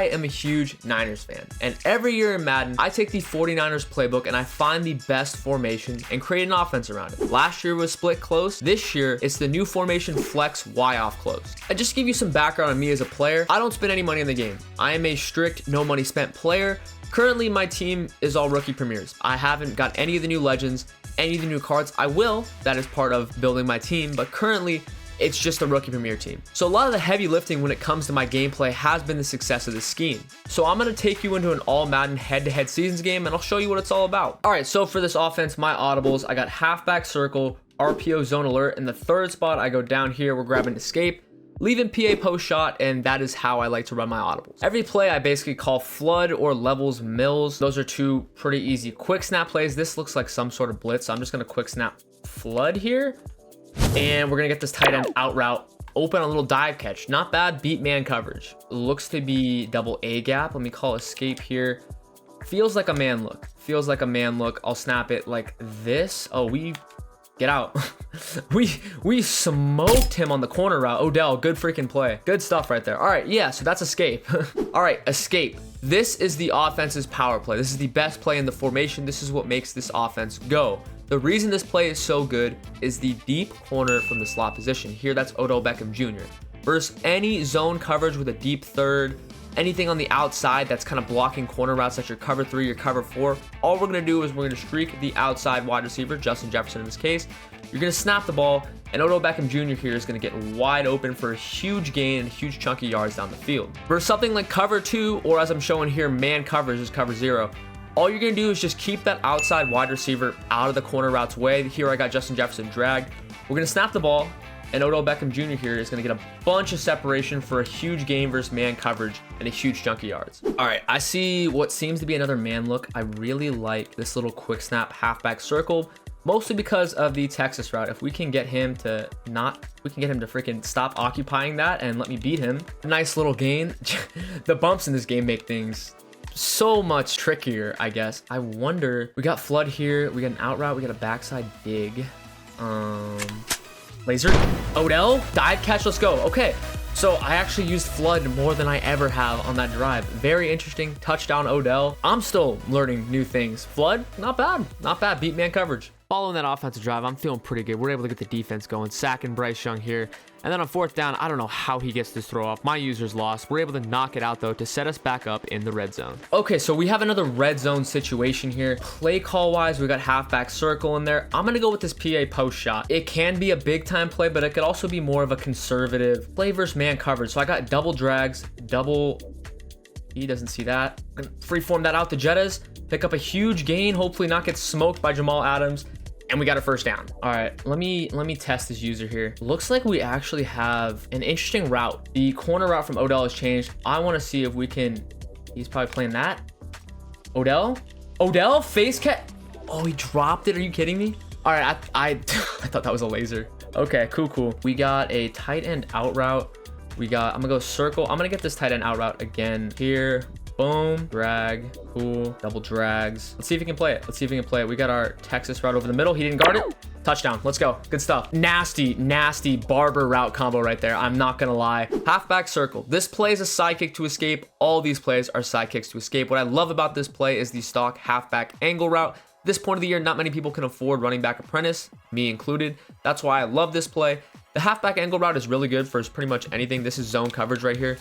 I am a huge Niners fan, and every year in Madden, I take the 49ers playbook and I find the best formations and create an offense around it. Last year was split close. This year, it's the new formation flex Y off close. And just to give you some background on me as a player, I don't spend any money in the game. I am a strict no money spent player. Currently, my team is all rookie premieres. I haven't got any of the new legends, any of the new cards. I will. That is part of building my team, but currently, it's just a rookie premier team. So a lot of the heavy lifting when it comes to my gameplay has been the success of this scheme. So I'm going to take you into an all Madden head-to-head seasons game and I'll show you what it's all about. All right, so for this offense, my audibles, I got halfback circle, RPO zone alert. In the third spot, I go down here, we're grabbing escape, leaving PA post shot, and that is how I like to run my audibles. Every play I basically call flood or levels mills. Those are two pretty easy quick snap plays. This looks like some sort of blitz, so I'm just going to quick snap flood here. And we're going to get this tight end out route, open a little dive catch. Not bad, beat man coverage. Looks to be double A gap. Let me call escape here. Feels like a man look. Feels like a man look. I'll snap it like this. Oh, we get out. we smoked him on the corner route. Odell, good freaking play. Good stuff right there. All right, yeah, so that's escape. All right, escape. This is the offense's power play. This is the best play in the formation. This is what makes this offense go. The reason this play is so good is the deep corner from the slot position. Here, that's Odell Beckham Jr. Versus any zone coverage with a deep third, anything on the outside that's kind of blocking corner routes, that's your cover 3, your cover 4. All we're going to do is we're going to streak the outside wide receiver, Justin Jefferson in this case. You're going to snap the ball, and Odell Beckham Jr. here is going to get wide open for a huge gain and huge chunky yards down the field. Versus something like cover 2, or as I'm showing here, man coverage is cover 0. All you're going to do is just keep that outside wide receiver out of the corner route's way. Here I got Justin Jefferson dragged. We're going to snap the ball, and Odell Beckham Jr. here is going to get a bunch of separation for a huge game versus man coverage and a huge chunky yards. All right, I see what seems to be another man look. I really like this little quick snap halfback circle, mostly because of the Texas route. If we can get him to freaking stop occupying that and let me beat him. Nice little gain. The bumps in this game make things so much trickier, I guess. I wonder, we got flood here, we got an out route, we got a backside dig. Laser, Odell, dive catch, let's go. Okay, so I actually used flood more than I ever have on that drive. Very interesting, touchdown Odell. I'm still learning new things. Flood, not bad, beat man coverage. Following that offensive drive, I'm feeling pretty good. We're able to get the defense going, sacking Bryce Young here. And then on fourth down, I don't know how he gets this throw off. My user's lost. We're able to knock it out, though, to set us back up in the red zone. Okay, so we have another red zone situation here. Play call-wise, we got halfback circle in there. I'm going to go with this PA post shot. It can be a big-time play, but it could also be more of a conservative play versus man coverage. So I got double drags, double... He doesn't see that. I'm gonna freeform that out to Jettas. Pick up a huge gain. Hopefully not get smoked by Jamal Adams. And we got a first down. All right, let me test this user here. Looks like we actually have an interesting route. The corner route from Odell has changed. I want to see if we can... He's probably playing that. Odell, face catch. Oh, he dropped it. Are you kidding me? All right, I thought that was a laser. Okay, cool. We got a tight end out route. I'm gonna go circle. I'm gonna get this tight end out route again here. Boom, drag, cool, double drags. Let's see if he can play it. We got our Texas route over the middle. He didn't guard it. Touchdown. Let's go. Good stuff. Nasty barber route combo right there. I'm not gonna lie. Halfback circle. This play is a sidekick to escape. All these plays are sidekicks to escape. What I love about this play is the stock halfback angle route. This point of the year, not many people can afford running back apprentice, me included. That's why I love this play. The halfback angle route is really good for pretty much anything. This is zone coverage right here.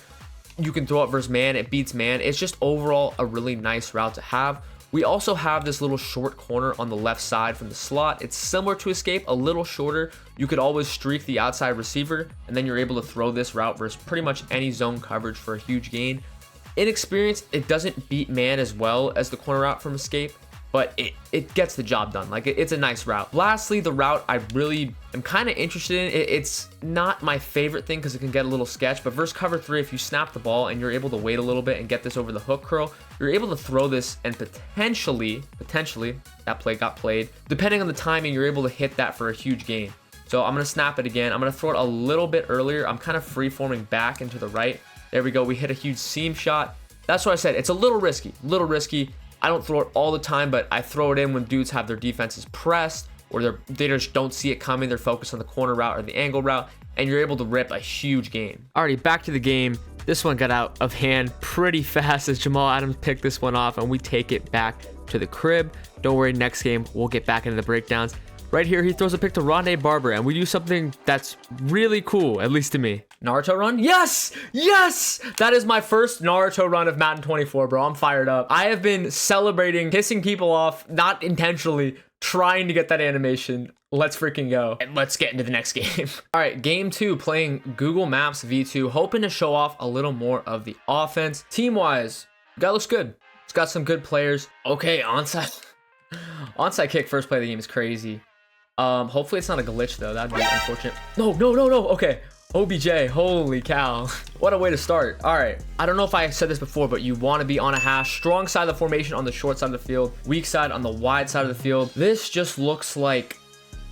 You can throw it versus man, it beats man. It's just overall a really nice route to have. We also have this little short corner on the left side from the slot. It's similar to escape, a little shorter. You could always streak the outside receiver, and then you're able to throw this route versus pretty much any zone coverage for a huge gain. In experience, it doesn't beat man as well as the corner route from escape, but it gets the job done. Like, it's a nice route. Lastly, the route I really am kind of interested in. It's not my favorite thing because it can get a little sketch, but versus cover 3, if you snap the ball and you're able to wait a little bit and get this over the hook curl, you're able to throw this and potentially, that play got played. Depending on the timing, you're able to hit that for a huge gain. So I'm going to snap it again. I'm going to throw it a little bit earlier. I'm kind of free-forming back into the right. There we go. We hit a huge seam shot. That's what I said. It's a little risky. I don't throw it all the time, but I throw it in when dudes have their defenses pressed or they just don't see it coming. They're focused on the corner route or the angle route, and you're able to rip a huge gain. Alrighty, back to the game. This one got out of hand pretty fast as Jamal Adams picked this one off, and we take it back to the crib. Don't worry, next game, we'll get back into the breakdowns. Right here, he throws a pick to Rondé Barber, and we do something that's really cool, at least to me. Naruto run? Yes! Yes! That is my first Naruto run of Madden 24, bro. I'm fired up. I have been celebrating, pissing people off, not intentionally, trying to get that animation. Let's freaking go. And let's get into the next game. All right, game 2, playing Google Maps V2, hoping to show off a little more of the offense. Team-wise, guy looks good. It's got some good players. Okay, onside. Onside kick first play of the game is crazy. Hopefully it's not a glitch though. That'd be unfortunate. No. Okay. OBJ, holy cow. What a way to start. All right. I don't know if I said this before, but you want to be on a hash. Strong side of the formation on the short side of the field. Weak side on the wide side of the field. This just looks like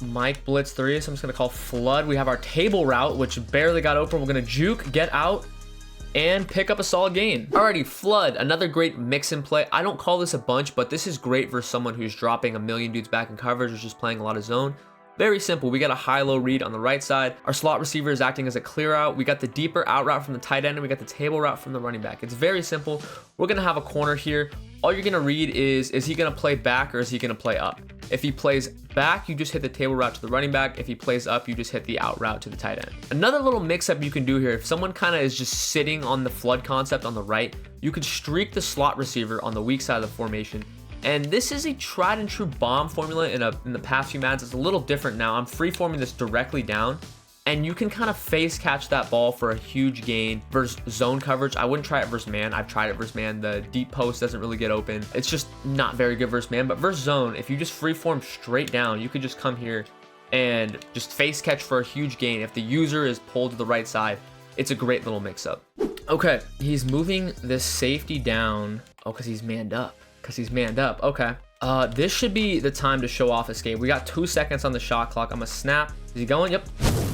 Mike Blitz 3, so I'm just going to call flood. We have our table route, which barely got open. We're going to juke, get out, and pick up a solid gain. Alrighty, flood, another great mix and play. I don't call this a bunch, but this is great for someone who's dropping a million dudes back in coverage or just playing a lot of zone. Very simple. We got a high-low read on the right side. Our slot receiver is acting as a clear out. We got the deeper out route from the tight end, and we got the table route from the running back. It's very simple. We're gonna have a corner here. All you're gonna read is he gonna play back or is he gonna play up? If he plays back, you just hit the table route to the running back. If he plays up, you just hit the out route to the tight end. Another little mix-up you can do here, if someone kind of is just sitting on the flood concept on the right, you could streak the slot receiver on the weak side of the formation. And this is a tried and true bomb formula in the past few Maddens. It's a little different now. I'm free-forming this directly down, and you can kind of face catch that ball for a huge gain versus zone coverage. I wouldn't try it versus man. I've tried it versus man. The deep post doesn't really get open. It's just not very good versus man. But versus zone, if you just free-form straight down, you could just come here and just face catch for a huge gain. If the user is pulled to the right side, it's a great little mix-up. Okay, he's moving this safety down. Oh, because he's manned up. Okay. This should be the time to show off escape. We got 2 seconds on the shot clock. I'm gonna snap. Is he going? Yep.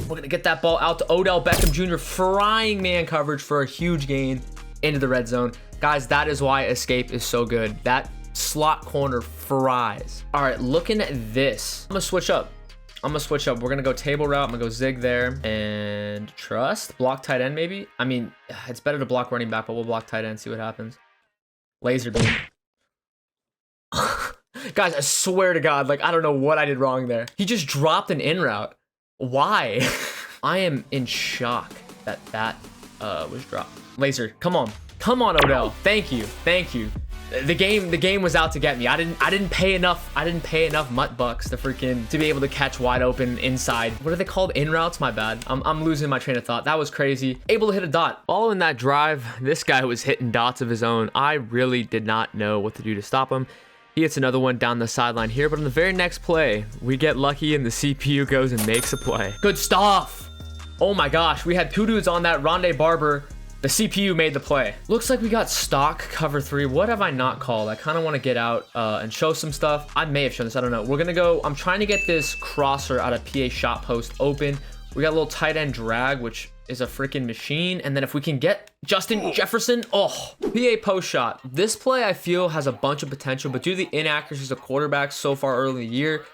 We're gonna get that ball out to Odell Beckham Jr. frying man coverage for a huge gain into the red zone. Guys, that is why escape is so good. That slot corner fries. All right, looking at this. I'm gonna switch up. We're gonna go table route. I'm gonna go zig there and trust. Block tight end maybe. I mean, it's better to block running back, but we'll block tight end, see what happens. Laser beam. Guys, I swear to God, like, I don't know what I did wrong there. He just dropped an in route. Why? I am in shock that was dropped. Laser, come on, Odell. Thank you. The game was out to get me. I didn't pay enough mutt bucks to be able to catch wide open inside. What are they called? In routes? My bad. I'm losing my train of thought. That was crazy. Able to hit a dot. Following that drive, this guy was hitting dots of his own. I really did not know what to do to stop him. He hits another one down the sideline here, but on the very next play, we get lucky and the CPU goes and makes a play. Good stuff. Oh my gosh, we had 2 dudes on that. Rondé Barber. The CPU made the play. Looks like we got stock cover 3. What have I not called? I kind of want to get out and show some stuff. I may have shown this. I don't know. We're going to go. I'm trying to get this crosser out of PA shot post open. We got a little tight end drag, which is a freaking machine. And then if we can get Justin Jefferson, PA post shot. This play I feel has a bunch of potential, but due to the inaccuracies of quarterbacks so far early in the year,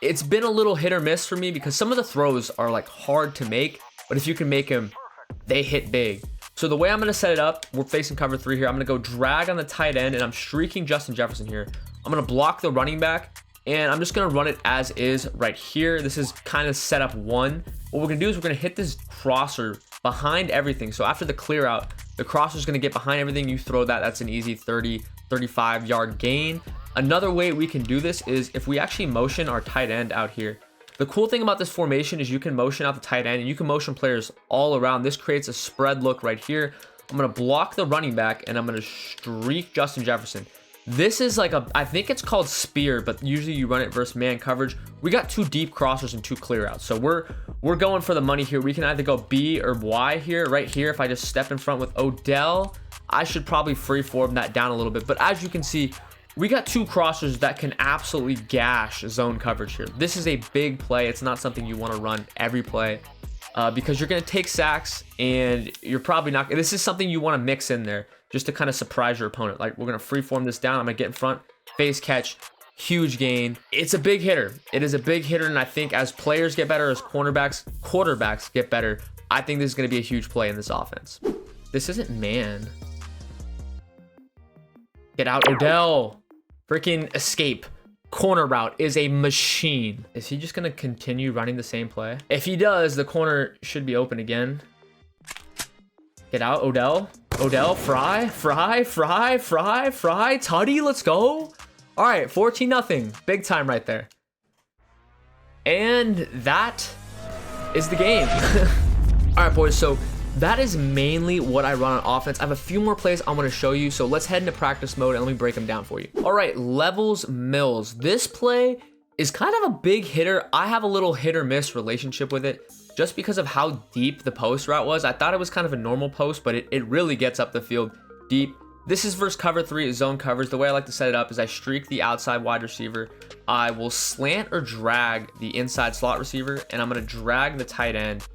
it's been a little hit or miss for me because some of the throws are like hard to make, but if you can make them, they hit big. So the way I'm going to set it up, we're facing cover 3 here. I'm going to go drag on the tight end, and I'm streaking Justin Jefferson here. I'm going to block the running back, and I'm just going to run it as is right here. This is kind of setup 1. What we're going to do is we're going to hit this crosser behind everything. So after the clear out, the crosser is going to get behind everything. You throw that. That's an easy 30, 35-yard gain. Another way we can do this is if we actually motion our tight end out here. The cool thing about this formation is you can motion out the tight end and you can motion players all around. This creates a spread look right here. I'm going to block the running back and I'm going to streak Justin Jefferson. This is like I think it's called spear, but usually you run it versus man coverage. We got 2 deep crossers and 2 clear outs. So we're going for the money here. We can either go B or Y here. Right here, if I just step in front with Odell, I should probably freeform that down a little bit. But as you can see, we got 2 crossers that can absolutely gash zone coverage here. This is a big play. It's not something you want to run every play because you're going to take sacks and you're probably not. This is something you want to mix in there just to kind of surprise your opponent. Like, we're going to freeform this down. I'm going to get in front, face catch, huge gain. It's a big hitter. It is a big hitter, and I think as players get better, as quarterbacks get better, I think this is going to be a huge play in this offense. This isn't man. Get out, Odell. Freaking escape. Corner route is a machine. Is he just gonna continue running the same play? If he does, the corner should be open again. Get out, Odell. Odell, fry, Tutty, let's go. All right, 14-0. Big time right there. And that is the game. All right, boys, so that is mainly what I run on offense. I have a few more plays I want to show you, so let's head into practice mode and let me break them down for you. All right, levels mills. This play is kind of a big hitter. I have a little hit or miss relationship with it just because of how deep the post route was. I thought it was kind of a normal post, but it really gets up the field deep. This is versus cover 3 zone covers. The way I like to set it up is I streak the outside wide receiver. I will slant or drag the inside slot receiver, and I'm going to drag the tight end.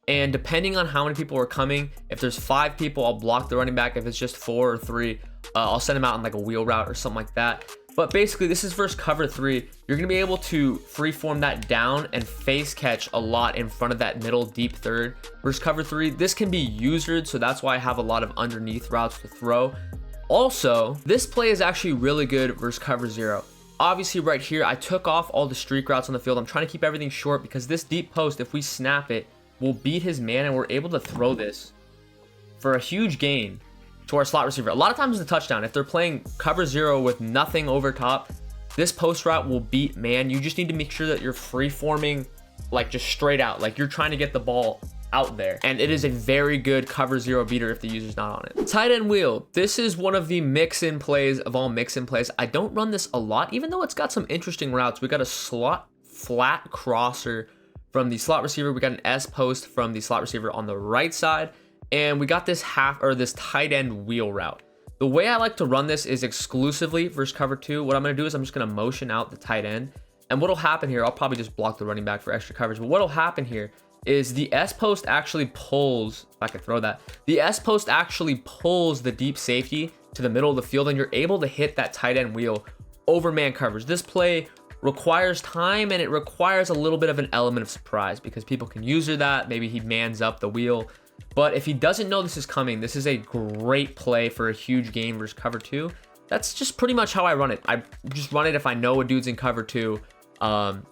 And depending on how many people are coming, if there's 5 people, I'll block the running back. If it's just 4 or 3, I'll send them out on like a wheel route or something like that. But basically, this is versus cover 3. You're going to be able to freeform that down and face catch a lot in front of that middle deep third. Versus cover 3, this can be usered, so that's why I have a lot of underneath routes to throw. Also, this play is actually really good versus cover 0. Obviously, right here, I took off all the streak routes on the field. I'm trying to keep everything short because this deep post, if we snap it, we'll beat his man, and we're able to throw this for a huge gain to our slot receiver. A lot of times it's a touchdown. If they're playing cover 0 with nothing over top, this post route will beat man. You just need to make sure that you're free forming like just straight out, like you're trying to get the ball out there. And it is a very good cover 0 beater if the user's not on it. Tight end wheel. This is one of the mix-in plays of all mix-in plays. I don't run this a lot, even though it's got some interesting routes. We got a slot flat crosser from the slot receiver. We got an S post from the slot receiver on the right side. And we got this this tight end wheel route. The way I like to run this is exclusively versus cover 2. What I'm going to do is I'm just going to motion out the tight end. And what'll happen here, I'll probably just block the running back for extra coverage. But what'll happen here is the S post actually pulls, if I could throw that, the S post actually pulls the deep safety to the middle of the field, and you're able to hit that tight end wheel over man coverage. This play requires time, and it requires a little bit of an element of surprise because people can user that. Maybe he mans up the wheel. But if he doesn't know this is coming, this is a great play for a huge game versus cover 2. That's just pretty much how I run it. I just run it if I know a dude's in cover 2.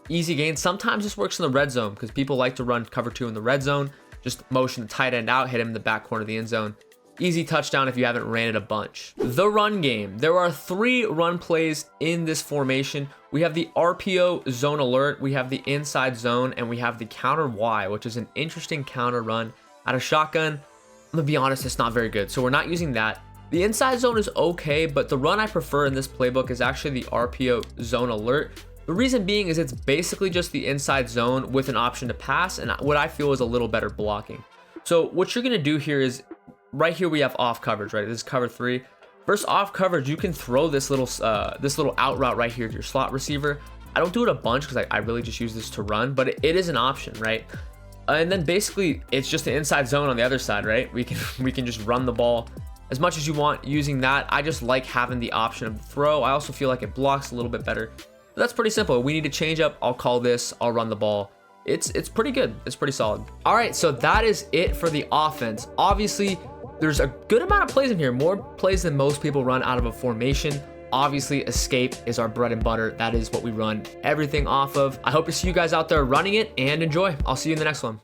Easy gain. Sometimes this works in the red zone because people like to run cover 2 in the red zone. Just motion the tight end out, hit him in the back corner of the end zone. Easy touchdown if you haven't ran it a bunch. The run game. There are 3 run plays in this formation. We have the RPO zone alert, we have the inside zone, and we have the counter Y, which is an interesting counter run out of shotgun. I'm gonna be honest, it's not very good, so we're not using that. The inside zone is okay, but the run I prefer in this playbook is actually the RPO zone alert. The reason being is it's basically just the inside zone with an option to pass, and what I feel is a little better blocking. So what you're gonna do here is, right here we have off coverage, right? This is cover 3. First off coverage, you can throw this little out route right here to your slot receiver. I don't do it a bunch because I really just use this to run, but it is an option, right? And then basically it's just the inside zone on the other side, right? We can just run the ball as much as you want using that. I just like having the option of the throw. I also feel like it blocks a little bit better. But that's pretty simple. We need to change up. I'll call this. I'll run the ball. It's pretty good. It's pretty solid. All right, so that is it for the offense. Obviously, there's a good amount of plays in here, more plays than most people run out of a formation. Obviously, escape is our bread and butter. That is what we run everything off of. I hope to see you guys out there running it and enjoy. I'll see you in the next one.